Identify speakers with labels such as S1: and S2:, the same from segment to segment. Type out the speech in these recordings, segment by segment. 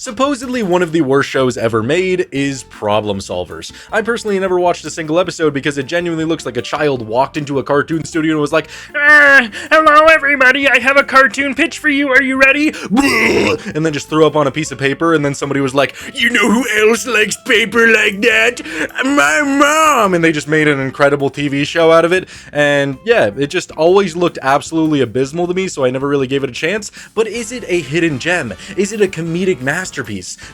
S1: Supposedly one of the worst shows ever made is Problem Solvers. I personally never watched a single episode because it genuinely looks like a child walked into a cartoon studio and was like, hello everybody, I have a cartoon pitch for you, are you ready? And then just threw up on a piece of paper, and then somebody was like, you know who else likes paper like that? My mom! And they just made an incredible TV show out of it, and yeah, it just always looked absolutely abysmal to me, so I never really gave it a chance. But is it a hidden gem? Is it a comedic masterpiece?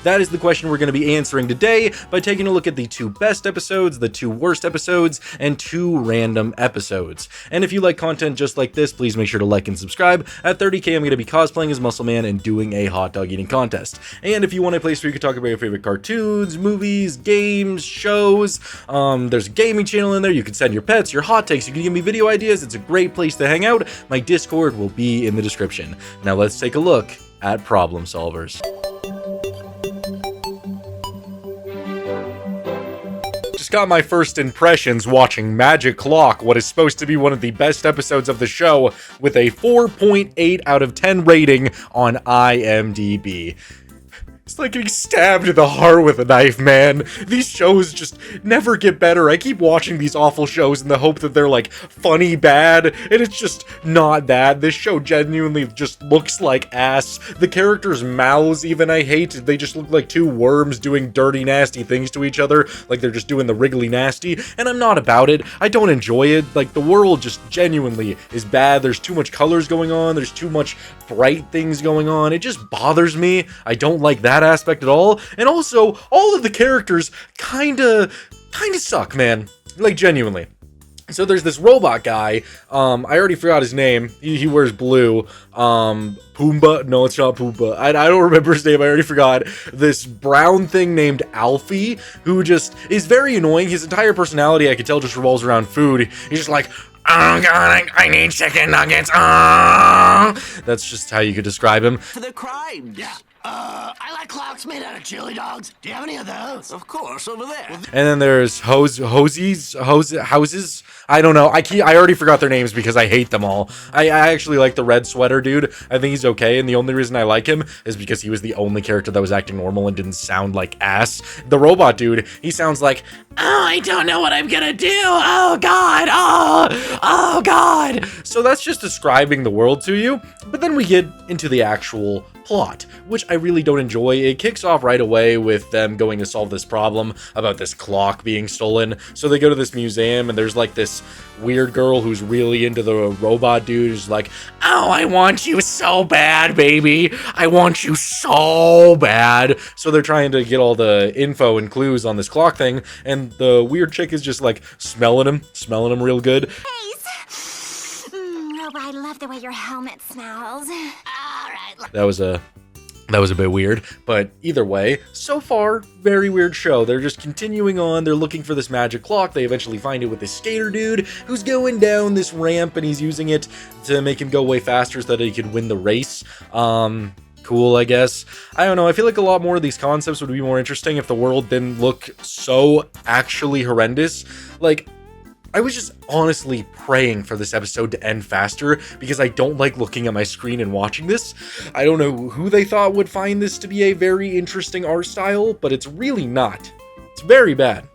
S1: That is the question we're going to be answering today by taking a look at the 2 best episodes, the 2 worst episodes, and 2 random episodes. And if you like content just like this, please make sure to like and subscribe. At 30k, I'm going to be cosplaying as Muscle Man and doing a hot dog eating contest. And if you want a place where you can talk about your favorite cartoons, movies, games, shows, there's a gaming channel in there. You can send your pets, your hot takes, you can give me video ideas. It's a great place to hang out. My Discord will be in the description. Now let's take a look at Problem Solvers. Just got my first impressions watching Magic Clock, what is supposed to be one of the best episodes of the show, with a 4.8 out of 10 rating on IMDb. It's like getting stabbed in the heart with a knife, man. These shows just never get better. I keep watching these awful shows in the hope that they're like funny bad, and it's just not that. This show genuinely just looks like ass. The characters' mouths even I hate. They just look like 2 worms doing dirty, nasty things to each other, like they're just doing the wriggly nasty, and I'm not about it. I don't enjoy it. Like, the world just genuinely is bad. There's too much colors going on. There's too much bright things going on. It just bothers me. I don't like that aspect at all. And also, all of the characters kinda suck, man. Like, genuinely. So there's this robot guy, I already forgot his name, he wears blue, Pumbaa, no it's not Pumbaa, I don't remember his name, I already forgot, this brown thing named Alfie, who just is very annoying. His entire personality, I could tell, just revolves around food. He's just like, oh god, I need chicken nuggets, That's just how you could describe him.
S2: For the crimes. Yeah. I like clocks made out of chili dogs. Do you have any of those? Of course, over there.
S1: And then there's houses. I don't know. I already forgot their names because I hate them all. I actually like the red sweater dude. I think he's okay, and the only reason I like him is because he was the only character that was acting normal and didn't sound like ass. The robot dude, he sounds like, oh, I don't know what I'm gonna do. Oh god. Oh god. So that's just describing the world to you. But then we get into the actual plot, which I really don't enjoy. It kicks off right away with them going to solve this problem about this clock being stolen. So they go to this museum, and there's like this weird girl who's really into the robot dude, who's like, oh, I want you so bad, baby. I want you so bad. So they're trying to get all the info and clues on this clock thing, and the weird chick is just like smelling him real good.
S3: I love the way your helmet smells. All right.
S1: That was a bit weird, but either way, so far, very weird show. They're just continuing on. They're looking for this magic clock. They eventually find it with this skater dude who's going down this ramp, and he's using it to make him go way faster so that he could win the race. Cool, I guess. I don't know. I feel like a lot more of these concepts would be more interesting if the world didn't look so actually horrendous. Like, I was just honestly praying for this episode to end faster because I don't like looking at my screen and watching this. I don't know who they thought would find this to be a very interesting art style, but it's really not. It's very bad.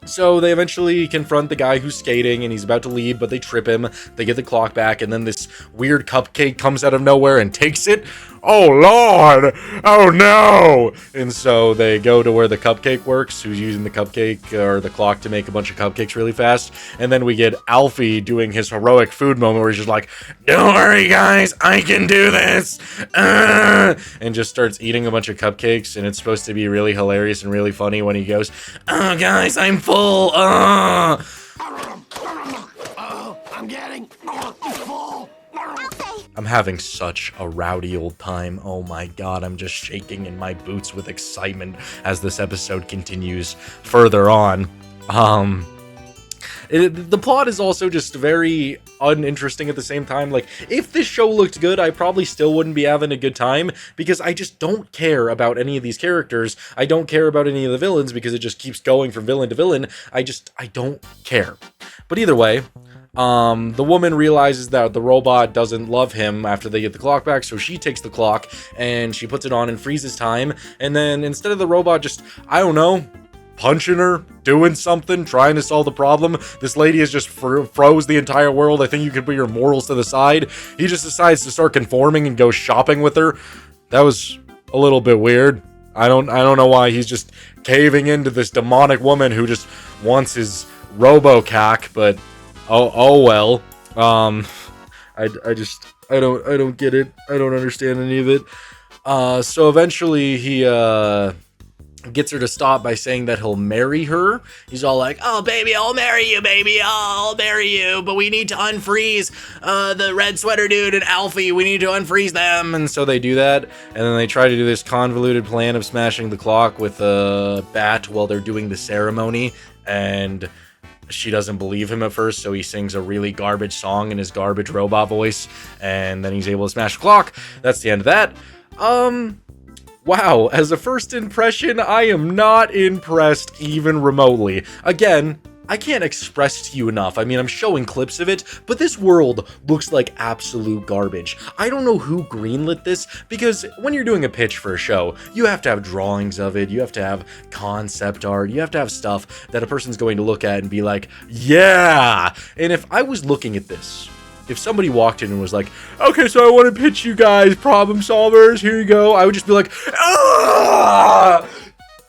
S1: So they eventually confront the guy who's skating, and he's about to leave, but they trip him. They get the clock back, and then this weird cupcake comes out of nowhere and takes it. Oh lord! Oh no! And so they go to where the cupcake works, who's using the cupcake or the clock to make a bunch of cupcakes really fast. And then we get Alfie doing his heroic food moment where he's just like, don't worry guys, I can do this! And just starts eating a bunch of cupcakes, and it's supposed to be really hilarious and really funny when he goes, oh guys, I'm full!
S2: Oh, I'm getting full!
S1: I'm having such a rowdy old time. Oh my god, I'm just shaking in my boots with excitement as this episode continues further on. The plot is also just very uninteresting at the same time. Like, if this show looked good, I probably still wouldn't be having a good time, because I just don't care about any of these characters. I don't care about any of the villains, because it just keeps going from villain to villain. I don't care. But either way, The woman realizes that the robot doesn't love him after they get the clock back, so she takes the clock and she puts it on and freezes time. And then instead of the robot just, I don't know, punching her, doing something, trying to solve the problem, this lady has just froze the entire world. I think you could put your morals to the side. He just decides to start conforming and go shopping with her. That was a little bit weird. I don't know why he's just caving into this demonic woman who just wants his robo-cack, but oh well. I don't get it. I don't understand any of it. So eventually he gets her to stop by saying that he'll marry her. He's all like, "Oh baby, I'll marry you, baby. I'll marry you, but we need to unfreeze the red sweater dude and Alfie. We need to unfreeze them." And so they do that, and then they try to do this convoluted plan of smashing the clock with a bat while they're doing the ceremony, and she doesn't believe him at first, so he sings a really garbage song in his garbage robot voice, and then he's able to smash the clock. That's the end of that. Wow, as a first impression, I am not impressed even remotely. Again, I can't express to you enough. I mean, I'm showing clips of it, but this world looks like absolute garbage. I don't know who greenlit this, because when you're doing a pitch for a show, you have to have drawings of it, you have to have concept art, you have to have stuff that a person's going to look at and be like, yeah! And if I was looking at this, if somebody walked in and was like, "Okay, so I want to pitch you guys Problem Solverz, here you go," I would just be like, "Ah!"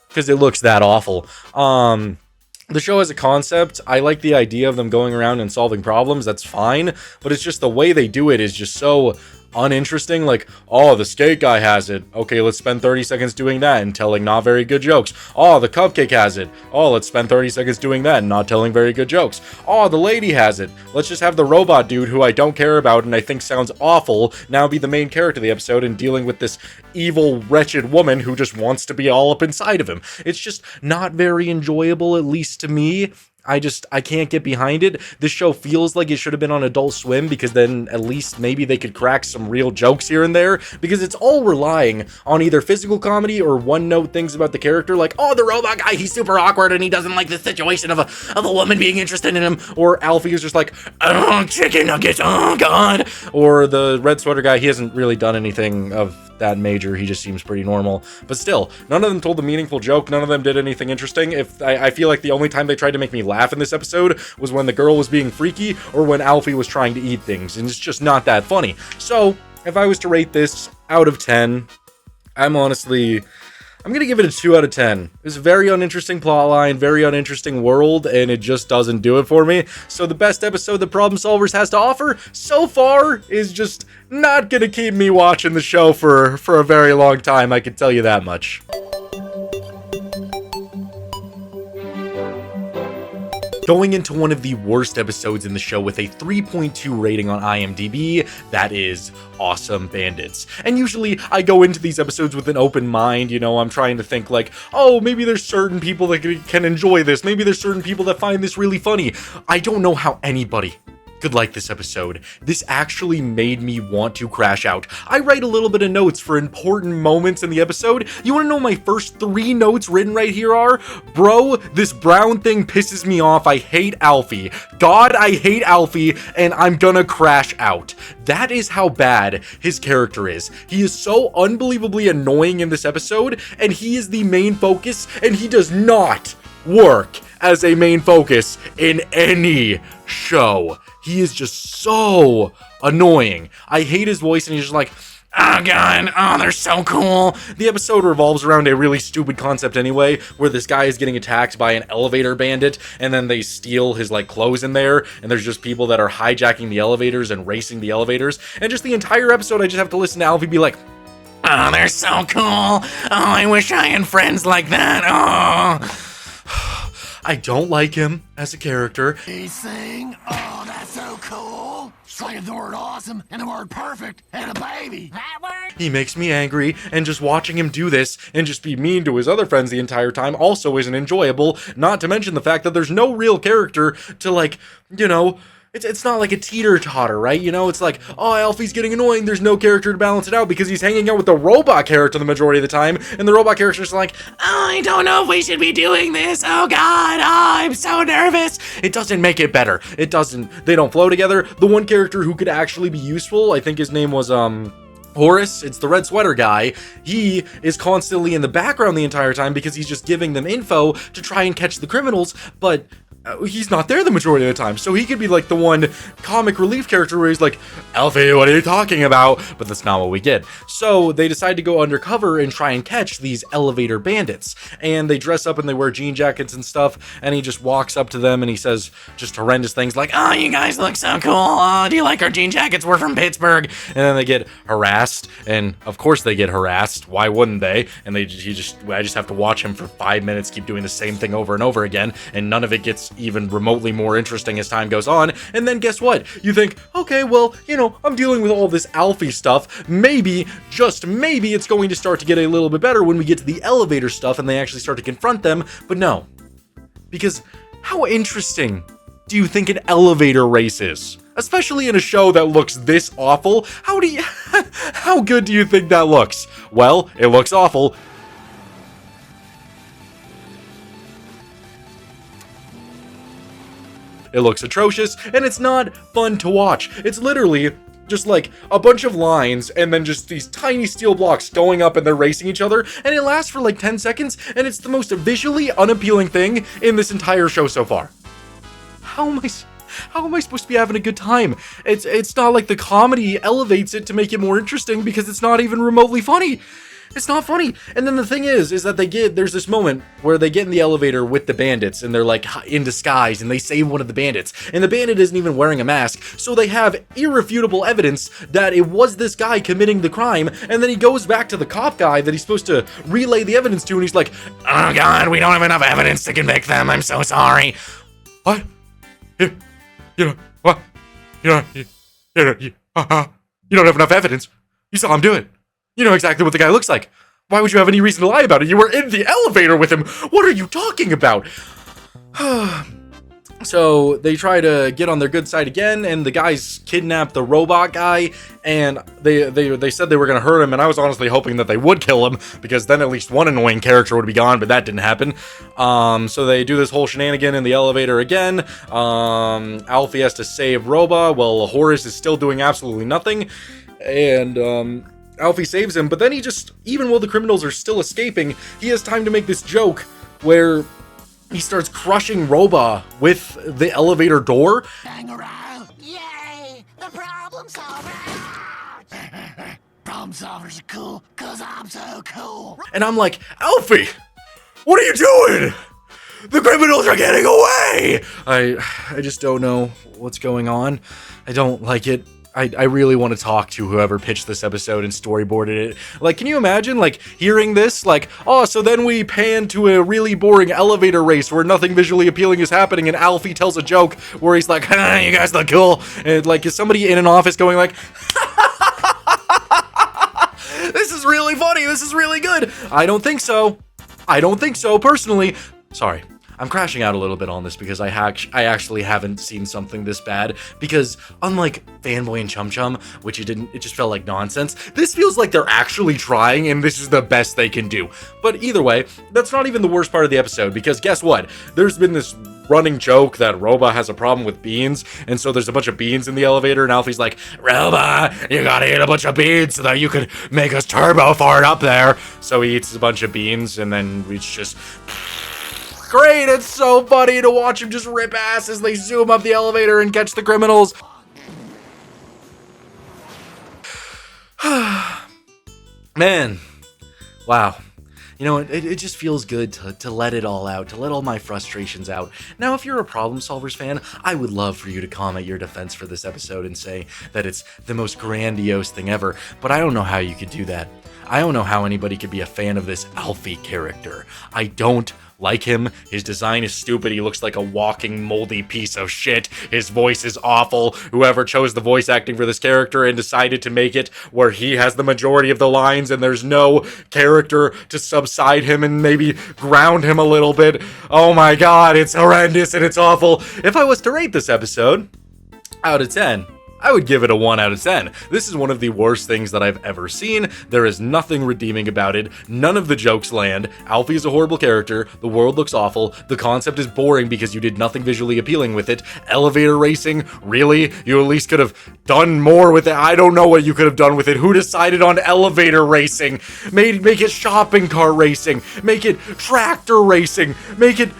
S1: Because it looks that awful. The show has a concept. I like the idea of them going around and solving problems. That's fine. But it's just the way they do it is just so uninteresting. Like, oh, the skate guy has it. Okay, let's spend 30 seconds doing that and telling not very good jokes. Oh, the cupcake has it. Oh, let's spend 30 seconds doing that and not telling very good jokes. Oh, the lady has it. Let's just have the robot dude who I don't care about and I think sounds awful now be the main character of the episode and dealing with this evil, wretched woman who just wants to be all up inside of him. It's just not very enjoyable, at least to me. I can't get behind it. This show feels like it should have been on Adult Swim, because then at least maybe they could crack some real jokes here and there, because it's all relying on either physical comedy or one-note things about the character, like, oh, the robot guy, he's super awkward and he doesn't like the situation of a woman being interested in him, or Alfie is just like, oh, chicken nuggets, oh god, or the red sweater guy, he hasn't really done anything of that major, he just seems pretty normal, but still, none of them told a meaningful joke, none of them did anything interesting. If I feel like the only time they tried to make me laugh in this episode was when the girl was being freaky, or when Alfie was trying to eat things, and it's just not that funny. So, if I was to rate this out of 10, I'm gonna give it a 2 out of 10. It's a very uninteresting plotline, very uninteresting world, and it just doesn't do it for me. So the best episode that Problem Solverz has to offer so far is just not gonna keep me watching the show for a very long time, I can tell you that much. Going into one of the worst episodes in the show with a 3.2 rating on IMDb, that is Awesome Bandits. And usually I go into these episodes with an open mind, you know, I'm trying to think like, oh, maybe there's certain people that can enjoy this, maybe there's certain people that find this really funny. I don't know how anybody could like this episode. This actually made me want to crash out. I write a little bit of notes for important moments in the episode. You want to know my first 3 notes written right here are? Bro, this brown thing pisses me off. I hate Alfie. God, I hate Alfie, and I'm gonna crash out. That is how bad his character is. He is so unbelievably annoying in this episode, and he is the main focus, and he does not work as a main focus in any show. He is just so annoying. I hate his voice, and he's just like, oh god, oh, they're so cool. The episode revolves around a really stupid concept anyway, where this guy is getting attacked by an elevator bandit, and then they steal his, like, clothes in there, and there's just people that are hijacking the elevators and racing the elevators, and just the entire episode I just have to listen to Alfie be like, oh, they're so cool. Oh, I wish I had friends like that. Oh. I don't like him as a character.
S2: He's saying, oh, that's so cool. Slinging the word awesome and the word perfect and a baby. That word?
S1: He makes me angry, and just watching him do this and just be mean to his other friends the entire time also isn't enjoyable, not to mention the fact that there's no real character to, like, you know, it's not like a teeter-totter, right? You know, it's like, oh, Alfie's getting annoying, there's no character to balance it out because he's hanging out with the robot character the majority of the time, and the robot character's like, oh, I don't know if we should be doing this, oh god, I'm so nervous. It doesn't make it better. They don't flow together. The one character who could actually be useful, I think his name was, Horace, it's the red sweater guy. He is constantly in the background the entire time because he's just giving them info to try and catch the criminals, but he's not there the majority of the time, so he could be like the one comic relief character where he's like, Alfie, what are you talking about? But that's not what we get. So they decide to go undercover and try and catch these elevator bandits, and they dress up and they wear jean jackets and stuff, and he just walks up to them and he says just horrendous things like, oh, you guys look so cool, oh, do you like our jean jackets, we're from Pittsburgh. And then they get harassed, and of course they get harassed, why wouldn't they? And I just have to watch him for 5 minutes keep doing the same thing over and over again, and none of it gets even remotely more interesting as time goes on. And then guess what? You think, okay, well, you know, I'm dealing with all this Alfie stuff. Maybe, just maybe, it's going to start to get a little bit better when we get to the elevator stuff and they actually start to confront them. But no. Because how interesting do you think an elevator race is? Especially in a show that looks this awful. How good do you think that looks? Well, it looks awful. It looks atrocious, and it's not fun to watch. It's literally just like a bunch of lines and then just these tiny steel blocks going up and they're racing each other, and it lasts for like 10 seconds, and it's the most visually unappealing thing in this entire show so far. How am I supposed to be having a good time? It's not like the comedy elevates it to make it more interesting because it's not even remotely funny. It's not funny. And then the thing is that there's this moment where they get in the elevator with the bandits and they're like in disguise and they save one of the bandits. And the bandit isn't even wearing a mask. So they have irrefutable evidence that it was this guy committing the crime. And then he goes back to the cop guy that he's supposed to relay the evidence to. And he's like, oh god, we don't have enough evidence to convict them. I'm so sorry. What? You don't have enough evidence. You saw him do it. You know exactly what the guy looks like. Why would you have any reason to lie about it? You were in the elevator with him. What are you talking about? So they try to get on their good side again, and the guys kidnap the robot guy, and they said they were going to hurt him, and I was honestly hoping that they would kill him, because then at least one annoying character would be gone, but that didn't happen. So they do this whole shenanigan in the elevator again. Alfie has to save Roba, while Horace is still doing absolutely nothing, and Alfie saves him, but then he just, even while the criminals are still escaping, he has time to make this joke where he starts crushing Roba with the elevator door.
S2: Hang around. Yay! The problem solvers! Problem solvers are cool, cause I'm so cool.
S1: And I'm like, Alfie, what are you doing? The criminals are getting away! I just don't know what's going on. I don't like it. I really want to talk to whoever pitched this episode and storyboarded it. Like, can you imagine, like, hearing this? Like, oh, so then we pan to a really boring elevator race where nothing visually appealing is happening, and Alfie tells a joke where he's like, ah, you guys look cool. And, like, is somebody in an office going like, this is really funny, this is really good? I don't think so. I don't think so, personally. Sorry. I'm crashing out a little bit on this because I actually haven't seen something this bad, because unlike Fanboy and Chum Chum, which it just felt like nonsense, this feels like they're actually trying and this is the best they can do. But either way, that's not even the worst part of the episode, because guess what? There's been this running joke that Roba has a problem with beans, and so there's a bunch of beans in the elevator, and Alfie's like, Roba, you gotta eat a bunch of beans so that you could make us turbo fart up there. So he eats a bunch of beans, and then it's just great. It's so funny to watch him just rip ass as they zoom up the elevator and catch the criminals. Man, wow. You know, it just feels good to let it all out, to let all my frustrations out. Now, if you're a Problem Solverz fan, I would love for you to comment your defense for this episode and say that it's the most grandiose thing ever, but I don't know how you could do that. I don't know how anybody could be a fan of this Alfie character. I don't like him. His design is stupid. He looks like a walking moldy piece of shit. His voice is awful. Whoever chose the voice acting for this character and decided to make it where he has the majority of the lines and there's no character to subside him and maybe ground him a little bit. Oh my god, it's horrendous and it's awful. If I was to rate this episode, out of 10, I would give it a 1 out of 10. This is one of the worst things that I've ever seen. There is nothing redeeming about it. None of the jokes land. Alfie is a horrible character. The world looks awful. The concept is boring because you did nothing visually appealing with it. Elevator racing? Really? You at least could have done more with it. I don't know what you could have done with it. Who decided on elevator racing? Make it shopping cart racing. Make it tractor racing. Make it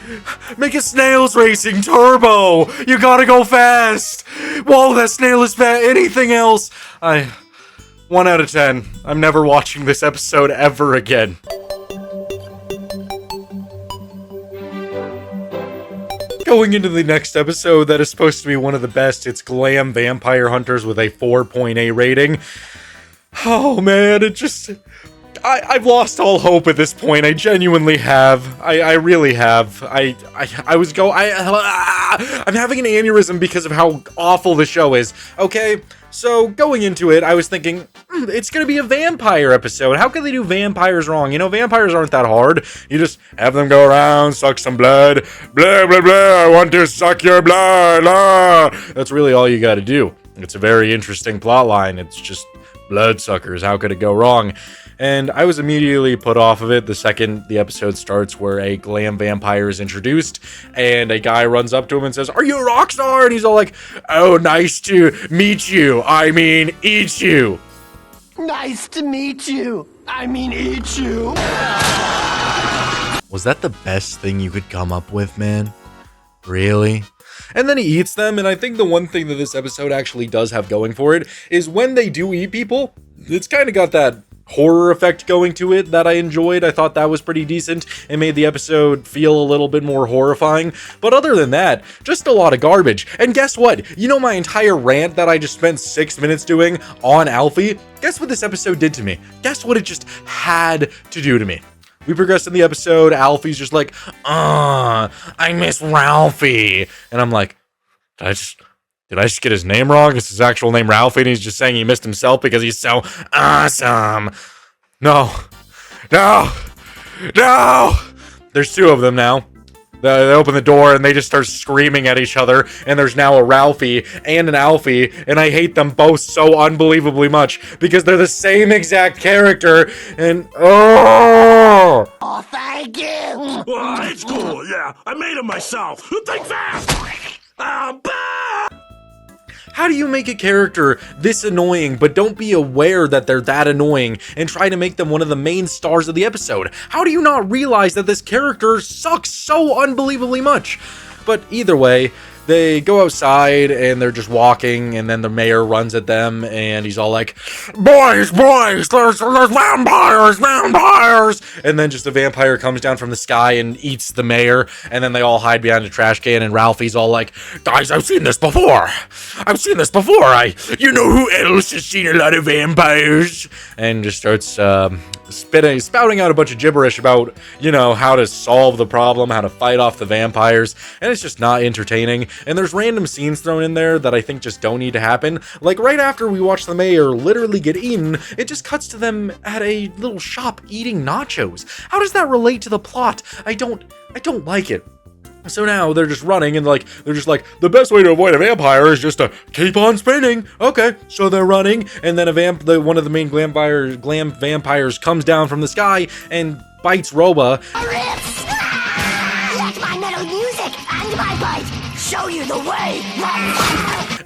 S1: snails racing. Turbo. You gotta go fast. Whoa, that snail is fast. Anything else? 1 out of 10. I'm never watching this episode ever again. Going into the next episode that is supposed to be one of the best, it's Glam Vampire Hunters with a 4.8 rating. Oh man, I've lost all hope at this point. I genuinely have. I really have. I'm having an aneurysm because of how awful the show is. Okay, so going into it, I was thinking, it's gonna be a vampire episode. How can they do vampires wrong? You know, vampires aren't that hard. You just have them go around, suck some blood. Blah, blah, blah, I want to suck your blood. Ah. That's really all you gotta do. It's a very interesting plot line. It's just bloodsuckers. How could it go wrong? And I was immediately put off of it the second the episode starts, where a glam vampire is introduced and a guy runs up to him and says, "Are you a rock star?" And he's all like, "Oh, nice to meet you. I mean, eat you."
S2: Nice to meet you. I mean, eat you.
S1: Was that the best thing you could come up with, man? Really? And then he eats them, and I think the one thing that this episode actually does have going for it is when they do eat people, it's kind of got that horror effect going to it that I enjoyed. I thought that was pretty decent. It made the episode feel a little bit more horrifying. But other than that, just a lot of garbage. And guess what? You know my entire rant that I just spent 6 minutes doing on Alfie? Guess what this episode did to me? Guess what it just had to do to me? We progress in the episode. Alfie's just like, I miss Ralphie. And I'm like, did I just get his name wrong? Is his actual name Ralphie and he's just saying he missed himself because he's so awesome? No. There's two of them now. They open the door and they just start screaming at each other, and there's now a Ralphie and an Alfie, and I hate them both so unbelievably much because they're the same exact character, and
S2: Oh, thank you.
S4: Oh, it's cool, yeah. I made him myself. Think fast!
S1: How do you make a character this annoying but don't be aware that they're that annoying and try to make them one of the main stars of the episode? How do you not realize that this character sucks so unbelievably much? But either way, they go outside and they're just walking, and then the mayor runs at them and he's all like, boys, there's vampires! And then just a vampire comes down from the sky and eats the mayor, and then they all hide behind a trash can, and Ralphie's all like, guys, I've seen this before. You know who else has seen a lot of vampires? And just starts spouting out a bunch of gibberish about, you know, how to solve the problem, how to fight off the vampires, and it's just not entertaining. And there's random scenes thrown in there that I think just don't need to happen. Like right after we watch the mayor literally get eaten, it just cuts to them at a little shop eating nachos. How does that relate to the plot? I don't like it. So now they're just running and they're just like, the best way to avoid a vampire is just to keep on spinning. Okay, so they're running, and then one of the main glam vampires comes down from the sky and bites Roba.
S3: Rips! Let my metal music and my bite show you the way!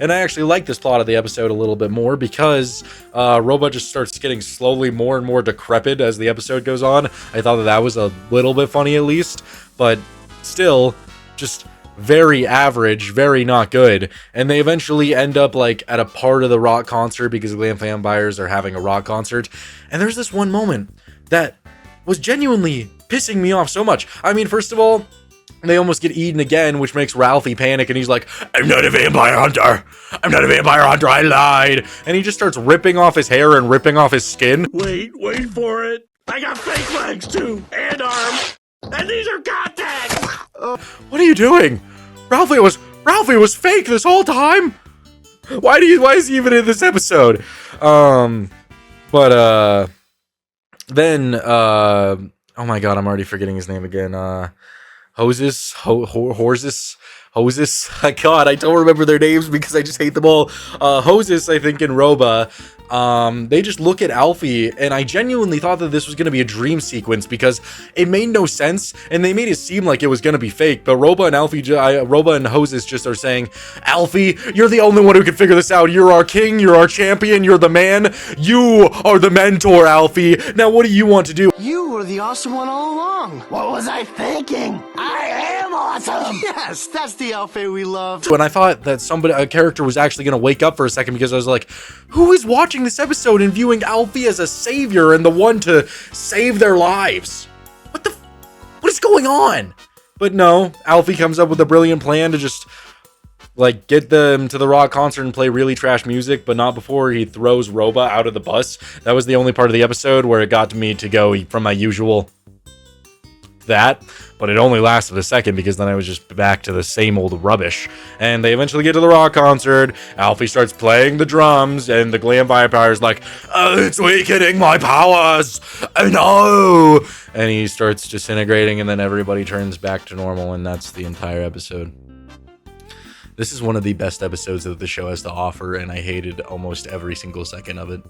S1: And I actually like this plot of the episode a little bit more because Roba just starts getting slowly more and more decrepit as the episode goes on. I thought that was a little bit funny at least, but still just very average, very not good. And they eventually end up like at a part of the rock concert because the glam vampires are having a rock concert. And there's this one moment that was genuinely pissing me off so much. I mean, first of all, they almost get eaten again, which makes Ralphie panic, and he's like, I'm not a vampire hunter, I lied. And he just starts ripping off his hair and ripping off his skin.
S4: Wait for it. I got fake legs too, and arms, and these are contacts.
S1: What are you doing? Ralphie was fake this whole time. Why is he even in this episode? Then oh my god, I'm already forgetting his name again. Hoses. God, I don't remember their names because I just hate them all. Hoses, I think, and Roba. They just look at Alfie, and I genuinely thought that this was going to be a dream sequence because it made no sense, and they made it seem like it was going to be fake. But Roba and Hoses just are saying, Alfie, you're the only one who can figure this out. You're our king, you're our champion, you're the man. You are the mentor, Alfie. Now, what do you want to do?
S5: You were the awesome one all along.
S2: What was I thinking? I am awesome!
S5: Yes, that's the Alfie we loved.
S1: When I thought that a character was actually going to wake up for a second because I was like, who is watching this episode and viewing Alfie as a savior and the one to save their lives? What is going on? But no, Alfie comes up with a brilliant plan to just like get them to the rock concert and play really trash music, but not before he throws Roba out of the bus. That was the only part of the episode where it got me to go from my usual that, but it only lasted a second because then I was just back to the same old rubbish. And they eventually get to the rock concert. Alfie starts playing the drums, and the Glam Vampire is like, it's weakening my powers, no! And he starts disintegrating, and then everybody turns back to normal, and that's the entire episode. This is one of the best episodes that the show has to offer, and I hated almost every single second of it.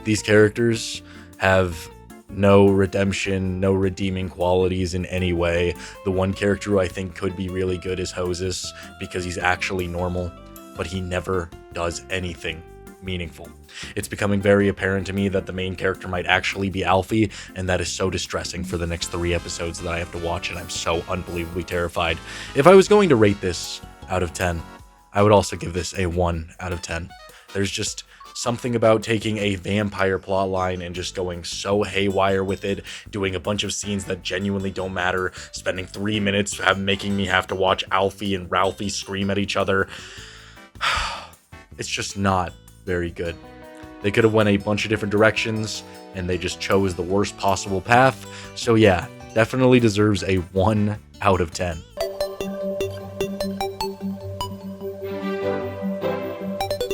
S1: These characters have no redemption, no redeeming qualities in any way. The one character who I think could be really good is Hoses, because he's actually normal, but he never does anything meaningful. It's becoming very apparent to me that the main character might actually be Alfie, and that is so distressing for the next 3 episodes that I have to watch, and I'm so unbelievably terrified. If I was going to rate this out of 10, I would also give this a 1 out of 10. There's just something about taking a vampire plotline and just going so haywire with it, doing a bunch of scenes that genuinely don't matter, spending 3 minutes making me have to watch Alfie and Ralphie scream at each other. It's just not very good. They could have went a bunch of different directions, and they just chose the worst possible path. So yeah, definitely deserves a 1 out of 10.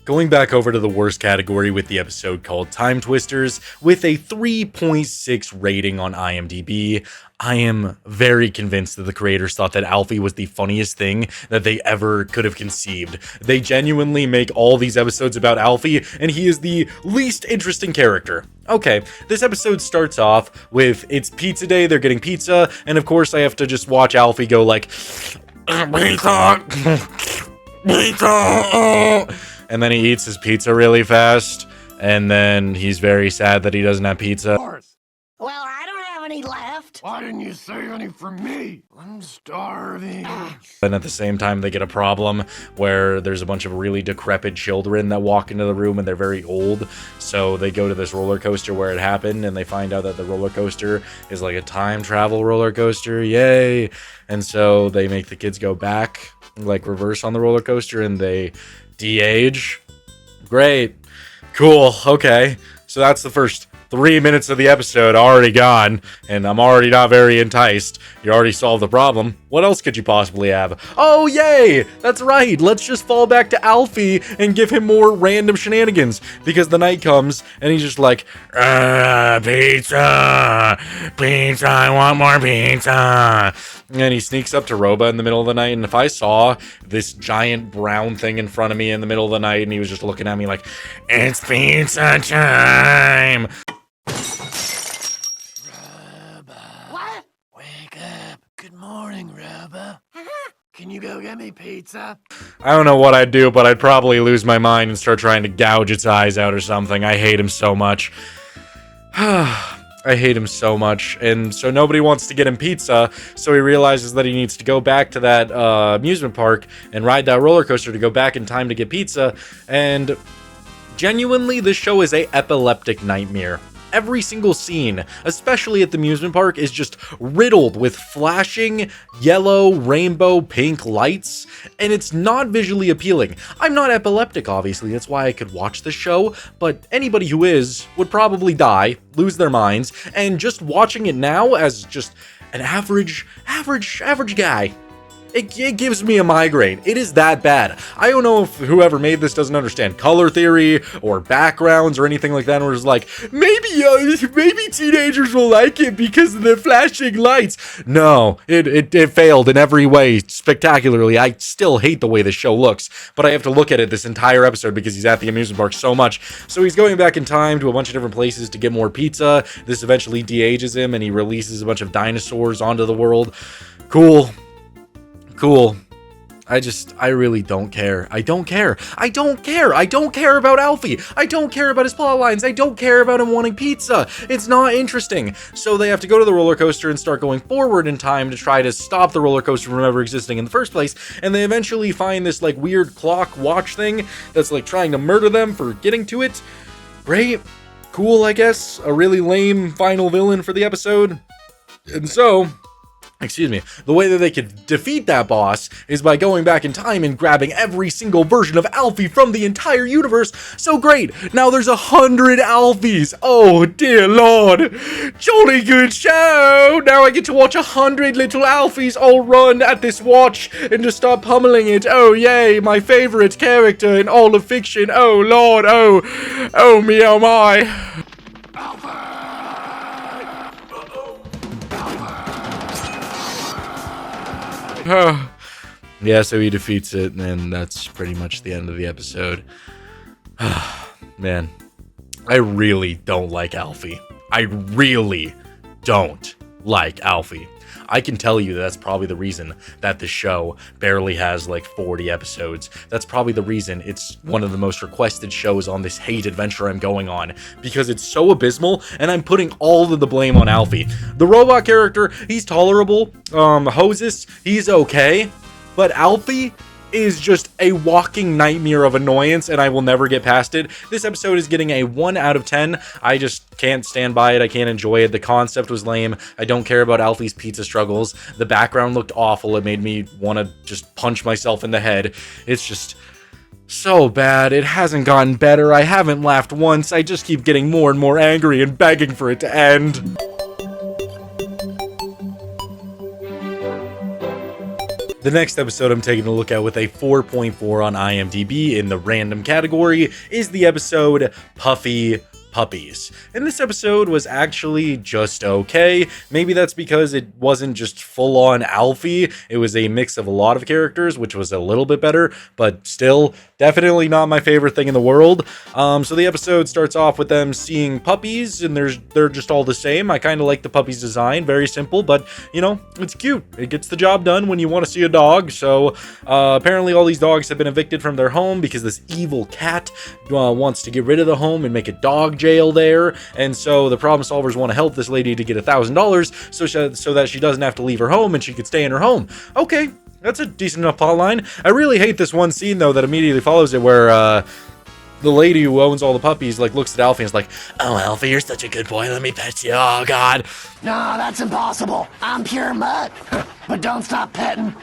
S1: Going back over to the worst category with the episode called Time Twisters, with a 3.6 rating on IMDb, I am very convinced that the creators thought that Alfie was the funniest thing that they ever could have conceived. They genuinely make all these episodes about Alfie, and he is the least interesting character. Okay, this episode starts off with it's pizza day, they're getting pizza, and of course I have to just watch Alfie go like, pizza, pizza, and then he eats his pizza really fast, and then he's very sad that he doesn't have pizza.
S2: Well, I don't have any left.
S4: Why didn't you save any for me? I'm starving.
S1: And at the same time, they get a problem where there's a bunch of really decrepit children that walk into the room, and they're very old. So they go to this roller coaster where it happened, and they find out that the roller coaster is like a time travel roller coaster. Yay! And so they make the kids go back, like reverse on the roller coaster, and they de-age. Great. Cool. Okay. So that's the first 3 minutes of the episode already gone, and I'm already not very enticed. You already solved the problem. What else could you possibly have? Oh, yay! That's right. Let's just fall back to Alfie and give him more random shenanigans, because the night comes and he's just like, pizza, pizza, I want more pizza. And he sneaks up to Roba in the middle of the night, and if I saw this giant brown thing in front of me in the middle of the night and he was just looking at me like, it's pizza time.
S2: What?
S4: Wake up. Good morning, Roba. Can you go get me pizza?
S1: I don't know what I'd do, but I'd probably lose my mind and start trying to gouge its eyes out or something. I hate him so much. I hate him so much, and so nobody wants to get him pizza, so he realizes that he needs to go back to that amusement park and ride that roller coaster to go back in time to get pizza, and genuinely, this show is a epileptic nightmare. Every single scene, especially at the amusement park, is just riddled with flashing yellow, rainbow, pink lights, and it's not visually appealing. I'm not epileptic, obviously, that's why I could watch the show, but anybody who is would probably die, lose their minds, and just watching it now as just an average guy, it gives me a migraine. It is that bad. I don't know if whoever made this doesn't understand color theory or backgrounds or anything like that, or is like, maybe teenagers will like it because of the flashing lights. No, it failed in every way spectacularly. I still hate the way this show looks, but I have to look at it this entire episode because he's at the amusement park so much. So he's going back in time to a bunch of different places to get more pizza. This eventually de-ages him, and he releases a bunch of dinosaurs onto the world. Cool. I really don't care. I don't care about Alfie. I don't care about his plot lines. I don't care about him wanting pizza. It's not interesting. So they have to go to the roller coaster and start going forward in time to try to stop the roller coaster from ever existing in the first place. And they eventually find this like weird clock watch thing that's like trying to murder them for getting to it. Great. Cool, I guess. A really lame final villain for the episode. And so, the way that they could defeat that boss is by going back in time and grabbing every single version of Alfie from the entire universe. So great, now there's 100 Alfies. Oh dear lord, jolly good show. Now I get to watch 100 little Alfies all run at this watch and just start pummeling it. Oh yay, my favorite character in all of fiction. Oh lord, oh me, oh my. Yeah, so he defeats it, and that's pretty much the end of the episode. Man, I really don't like Alfie. I really don't like Alfie. I can tell you that's probably the reason that the show barely has like 40 episodes. That's probably the reason it's one of the most requested shows on this hate adventure I'm going on, because it's so abysmal, and I'm putting all of the blame on Alfie. The robot character, he's tolerable. Hoses, he's okay. But Alfie is just a walking nightmare of annoyance, and I will never get past it. This episode is getting a 1 out of 10. I just can't stand by it. I can't enjoy it. The concept was lame. I don't care about Alfie's pizza struggles. The background looked awful. It made me want to just punch myself in the head. It's just so bad. It hasn't gotten better. I haven't laughed once. I just keep getting more and more angry and begging for it to end. The next episode I'm taking a look at with a 4.4 on IMDb in the random category is the episode Puffy Puppies. And this episode was actually just okay. Maybe that's because it wasn't just full-on Alfie. It was a mix of a lot of characters, which was a little bit better, but still definitely not my favorite thing in the world. So the episode starts off with them seeing puppies, and they're just all the same. I kind of like the puppies' design. Very simple, but, you know, it's cute. It gets the job done when you want to see a dog. So apparently all these dogs have been evicted from their home because this evil cat wants to get rid of the home and make a dog jail there. And so the Problem Solvers want to help this lady to get $1,000 so that she doesn't have to leave her home and she could stay in her home. Okay. That's a decent enough plot line. I really hate this one scene, though, that immediately follows it, where the lady who owns all the puppies like looks at Alfie and is like, "Oh, Alfie, you're such a good boy. Let me pet you. Oh, God."
S2: No, that's impossible. I'm pure mutt. But don't stop petting.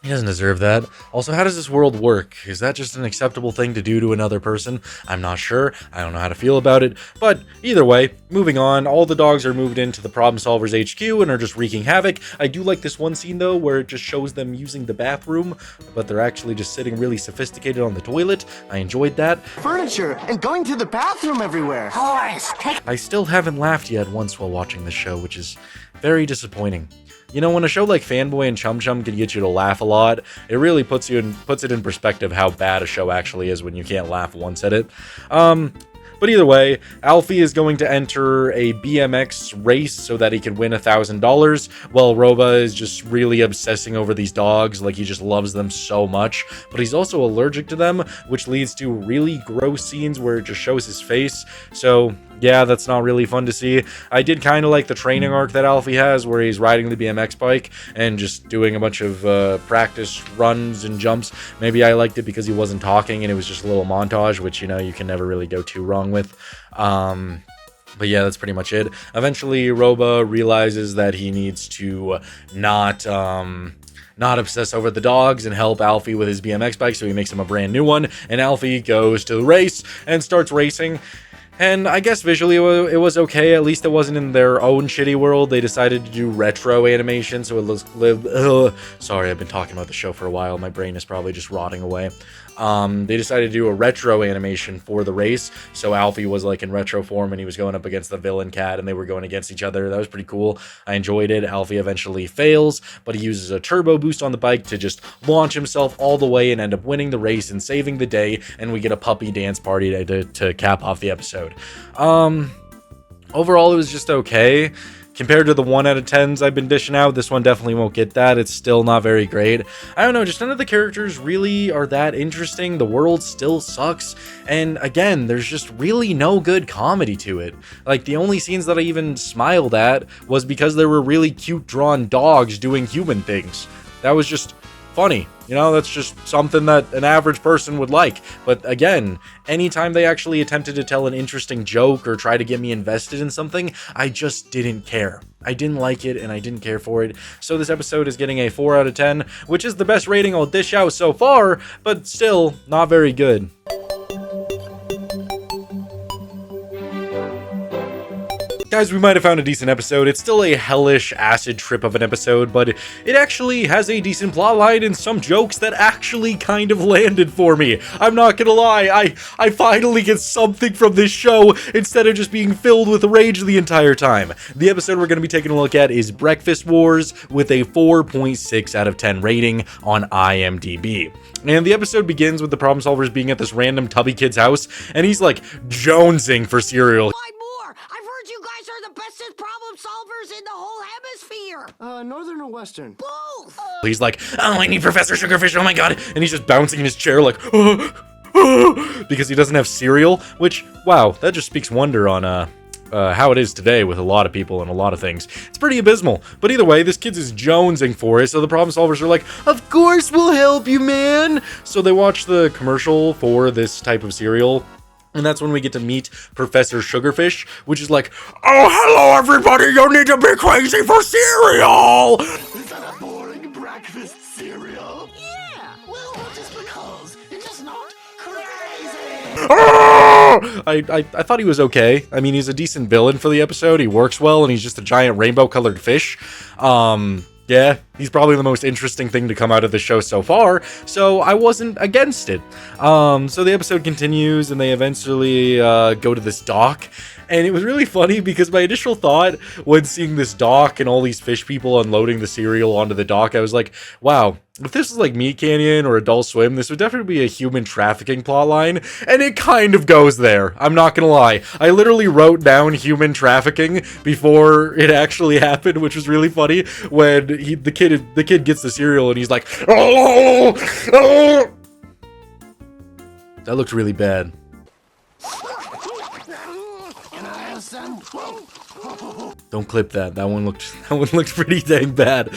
S1: He doesn't deserve that. Also, how does this world work? Is that just an acceptable thing to do to another person? I'm not sure. I don't know how to feel about it. But either way, moving on, all the dogs are moved into the Problem Solvers HQ and are just wreaking havoc. I do like this one scene, though, where it just shows them using the bathroom, but they're actually just sitting really sophisticated on the toilet. I enjoyed that.
S5: Furniture and going to the bathroom everywhere.
S3: Horace, take
S1: I still haven't laughed yet once while watching this show, which is very disappointing. You know, when a show like Fanboy and Chum Chum can get you to laugh a lot, it really puts it in perspective how bad a show actually is when you can't laugh once at it. But either way, Alfie is going to enter a BMX race so that he can win $1,000, while Roba is just really obsessing over these dogs, like he just loves them so much, but he's also allergic to them, which leads to really gross scenes where it just shows his face. So yeah, that's not really fun to see. I did kind of like the training arc that Alfie has, where he's riding the BMX bike and just doing a bunch of practice runs and jumps. Maybe I liked it because he wasn't talking and it was just a little montage, which, you know, you can never really go too wrong with. But yeah, that's pretty much it. Eventually, Roba realizes that he needs to not obsess over the dogs and help Alfie with his BMX bike, so he makes him a brand new one, and Alfie goes to the race and starts racing. And I guess visually it was okay. At least it wasn't in their own shitty world. They decided to do retro animation, so it looks sorry, I've been talking about the show for a while. My brain is probably just rotting away. They decided to do a retro animation for the race. So Alfie was like in retro form and he was going up against the villain cat and they were going against each other. That was pretty cool. I enjoyed it. Alfie eventually fails, but he uses a turbo boost on the bike to just launch himself all the way and end up winning the race and saving the day. And we get a puppy dance party to cap off the episode. Overall, it was just okay. Compared to the 1 out of 10s I've been dishing out, this one definitely won't get that. It's still not very great. I don't know, just none of the characters really are that interesting. The world still sucks. And again, there's just really no good comedy to it. Like, the only scenes that I even smiled at was because there were really cute drawn dogs doing human things. That was just funny. You know, that's just something that an average person would like. But again, anytime they actually attempted to tell an interesting joke or try to get me invested in something, I just didn't care. I didn't like it and I didn't care for it. So this episode is getting a 4 out of 10, which is the best rating I'll dish out so far, but still not very good. Guys, we might have found a decent episode. It's still a hellish acid trip of an episode, but it actually has a decent plotline and some jokes that actually kind of landed for me. I'm not gonna lie, I finally get something from this show instead of just being filled with rage the entire time. The episode we're gonna be taking a look at is Breakfast Wars with a 4.6 out of 10 rating on IMDb. And the episode begins with the Problem Solvers being at this random tubby kid's house, and he's like jonesing for cereal.
S3: You guys are the bestest problem solvers in the whole hemisphere.
S5: Northern or Western?
S3: Both.
S1: He's like, oh, I need Professor Sugarfish, oh my god. And he's just bouncing in his chair like, because he doesn't have cereal, which, wow, that just speaks wonder on, how it is today with a lot of people and a lot of things. It's pretty abysmal. But either way, this kid's is jonesing for it, so the problem solvers are like, of course we'll help you, man. So they watch the commercial for this type of cereal. And that's when we get to meet Professor Sugarfish, which is like, oh, hello, everybody, you need to be crazy for cereal!
S2: Is that a boring breakfast cereal?
S3: Yeah.
S2: Well, just because you're just not crazy.
S1: I thought he was okay. I mean, he's a decent villain for the episode. He works well, and he's just a giant rainbow-colored fish. Yeah, he's probably the most interesting thing to come out of the show so far, so I wasn't against it. So the episode continues, and they eventually go to this dock, and it was really funny because my initial thought when seeing this dock and all these fish people unloading the cereal onto the dock, I was like, wow, if this was like Meat Canyon or Adult Swim, this would definitely be a human trafficking plotline, and it kind of goes there. I'm not gonna lie. I literally wrote down human trafficking before it actually happened, which was really funny when the kid gets the cereal and he's like, oh, oh. That looked really bad.
S2: Can I have some?
S1: Don't clip that. That one looked pretty dang bad.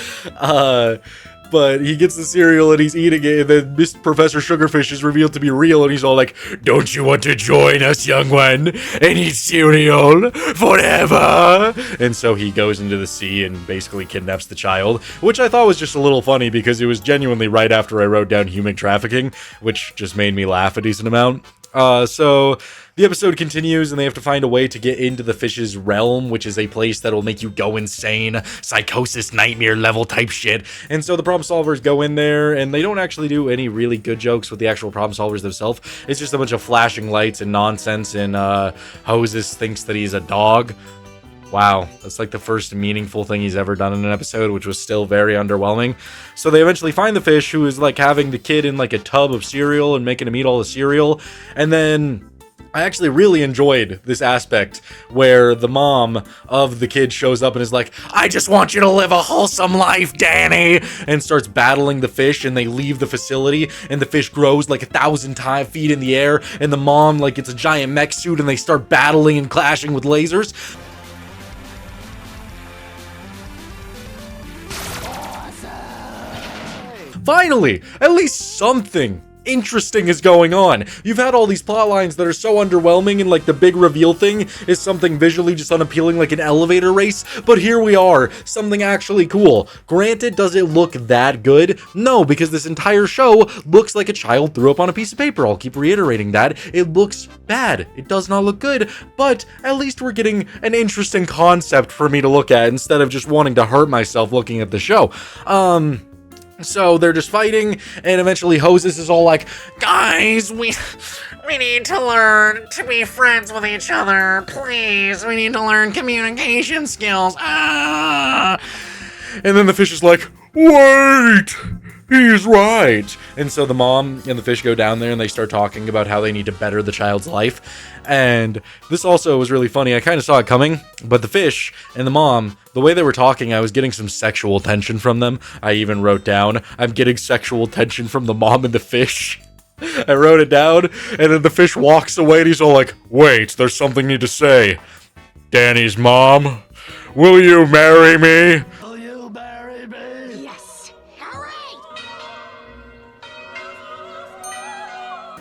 S1: But he gets the cereal and he's eating it, and then Mr. Professor Sugarfish is revealed to be real, and he's all like, don't you want to join us, young one, and eat cereal forever? And so he goes into the sea and basically kidnaps the child, which I thought was just a little funny because it was genuinely right after I wrote down human trafficking, which just made me laugh a decent amount. So the episode continues and they have to find a way to get into the fish's realm, which is a place that'll make you go insane, psychosis, nightmare level type shit. And so the problem solvers go in there and they don't actually do any really good jokes with the actual problem solvers themselves. It's just a bunch of flashing lights and nonsense, and Hoses thinks that he's a dog. Wow, that's like the first meaningful thing he's ever done in an episode, which was still very underwhelming. So they eventually find the fish, who is like having the kid in like a tub of cereal and making him eat all the cereal. And then I actually really enjoyed this aspect where the mom of the kid shows up and is like, I just want you to live a wholesome life, Danny, and starts battling the fish, and they leave the facility and the fish grows like 1,000 feet in the air, and the mom like gets a giant mech suit and they start battling and clashing with lasers. Finally, at least something interesting is going on. You've had all these plot lines that are so underwhelming, and like the big reveal thing is something visually just unappealing like an elevator race, but here we are, something actually cool. Granted, does it look that good? No, because this entire show looks like a child threw up on a piece of paper. I'll keep reiterating that. It looks bad. It does not look good, but at least we're getting an interesting concept for me to look at instead of just wanting to hurt myself looking at the show. So they're just fighting, and eventually Hoses is all like, guys, we need to learn to be friends with each other, please. We need to learn communication skills. And then the fish is like, wait, he's right. And so the mom and the fish go down there and they start talking about how they need to better the child's life. And this also was really funny. I kind of saw it coming, but the fish and the mom, the way they were talking, I was getting some sexual tension from them. I even wrote down, I'm getting sexual tension from the mom and the fish. I wrote it down, and then the fish walks away and he's all like, wait, there's something you need to say. Danny's mom, will you marry me?
S2: Will you marry me?
S3: Yes. Hooray!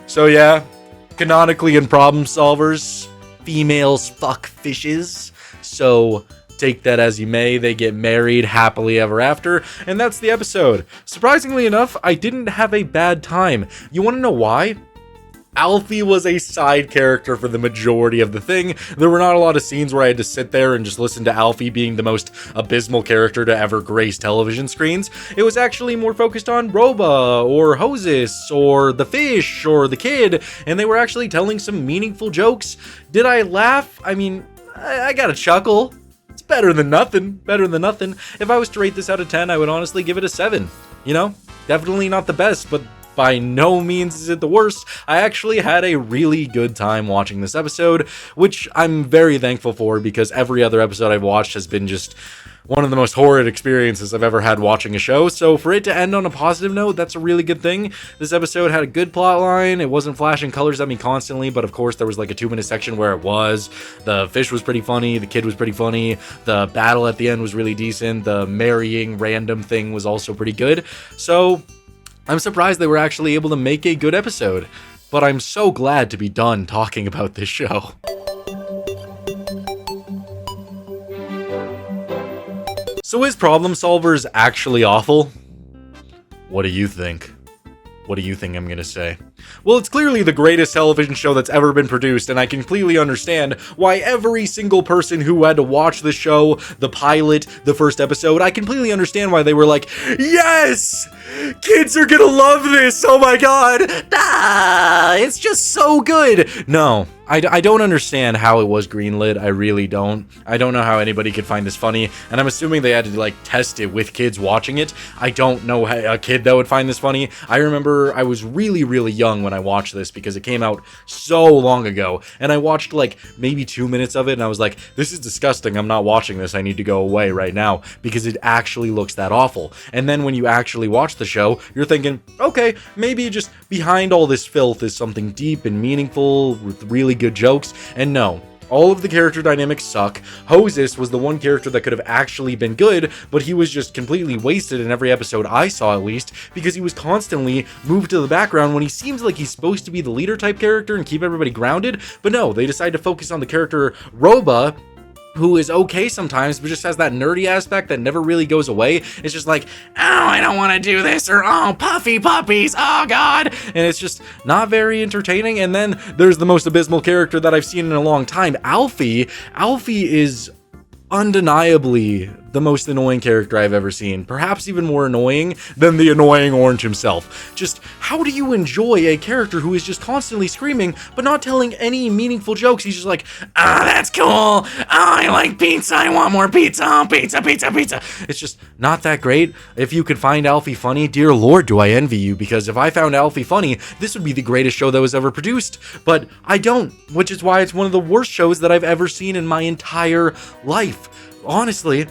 S1: So yeah, canonically in Problem Solvers, females fuck fishes. So take that as you may, they get married happily ever after, and that's the episode. Surprisingly enough, I didn't have a bad time. You want to know why? Alfie was a side character for the majority of the thing. There were not a lot of scenes where I had to sit there and just listen to Alfie being the most abysmal character to ever grace television screens. It was actually more focused on Roba, or Hoses, or the fish, or the kid, and they were actually telling some meaningful jokes. Did I laugh? I mean, I got a chuckle. It's better than nothing. Better than nothing. If I was to rate this out of 10, I would honestly give it a 7. You know? Definitely not the best, but by no means is it the worst. I actually had a really good time watching this episode, which I'm very thankful for because every other episode I've watched has been just one of the most horrid experiences I've ever had watching a show. So for it to end on a positive note, that's a really good thing. This episode had a good plot line. It wasn't flashing colors at me constantly, but of course there was like a 2-minute section where it was. The fish was pretty funny. The kid was pretty funny. The battle at the end was really decent. The marrying random thing was also pretty good. So I'm surprised they were actually able to make a good episode, but I'm so glad to be done talking about this show. So is Problem Solverz actually awful? What do you think? What do you think I'm gonna say? Well, it's clearly the greatest television show that's ever been produced, and I completely understand why every single person who had to watch the show, the pilot, the first episode, I completely understand why they were like, yes! Kids are gonna love this! Oh my god! Ah, it's just so good! No, I don't understand how it was greenlit. I really don't. I don't know how anybody could find this funny, and I'm assuming they had to like test it with kids watching it. I don't know how a kid that would find this funny. I remember I was really, really young when I watched this because it came out so long ago, and I watched like maybe 2 minutes of it, and I was like, this is disgusting. I'm not watching this. I need to go away right now because it actually looks that awful. And then when you actually watch the show, you're thinking, okay, maybe just behind all this filth is something deep and meaningful with really good jokes. And no, all of the character dynamics suck. Hoses was the one character that could have actually been good, but he was just completely wasted in every episode I saw, at least, because he was constantly moved to the background when he seems like he's supposed to be the leader type character and keep everybody grounded. But no, they decided to focus on the character Roba, who is okay sometimes, but just has that nerdy aspect that never really goes away. It's just like, oh, I don't want to do this, or oh, Puffy Puppies, oh god, and it's just not very entertaining. And then there's the most abysmal character that I've seen in a long time, Alfie. Alfie is undeniably the most annoying character I've ever seen, perhaps even more annoying than the annoying orange himself. Just how do you enjoy a character who is just constantly screaming but not telling any meaningful jokes? He's just like, ah, that's cool, oh, I like pizza, I want more pizza, oh, pizza, pizza, pizza. It's just not that great. If you could find Alfie funny, dear lord, do I envy you, because if I found Alfie funny, this would be the greatest show that was ever produced, but I don't, which is why it's one of the worst shows that I've ever seen in my entire life. Honestly,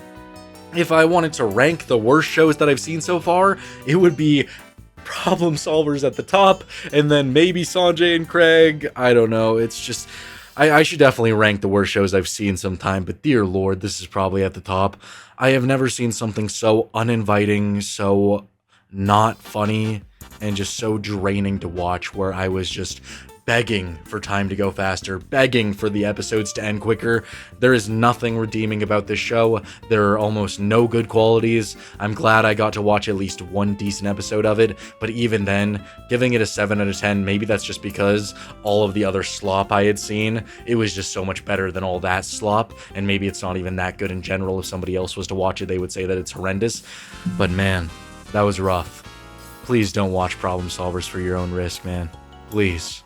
S1: if I wanted to rank the worst shows that I've seen so far, it would be Problem Solvers at the top, and then maybe Sanjay and Craig. I don't know. It's just, I should definitely rank the worst shows I've seen sometime, but dear lord, this is probably at the top. I have never seen something so uninviting, so not funny and just so draining to watch, where I was just begging for time to go faster, begging for the episodes to end quicker. There is nothing redeeming about this show. There are almost no good qualities. I'm glad I got to watch at least one decent episode of it, but even then, giving it a 7 out of 10, maybe that's just because all of the other slop I had seen, it was just so much better than all that slop, and maybe it's not even that good in general. If somebody else was to watch it, they would say that it's horrendous. But man, that was rough. Please don't watch Problem Solvers for your own risk, man. Please.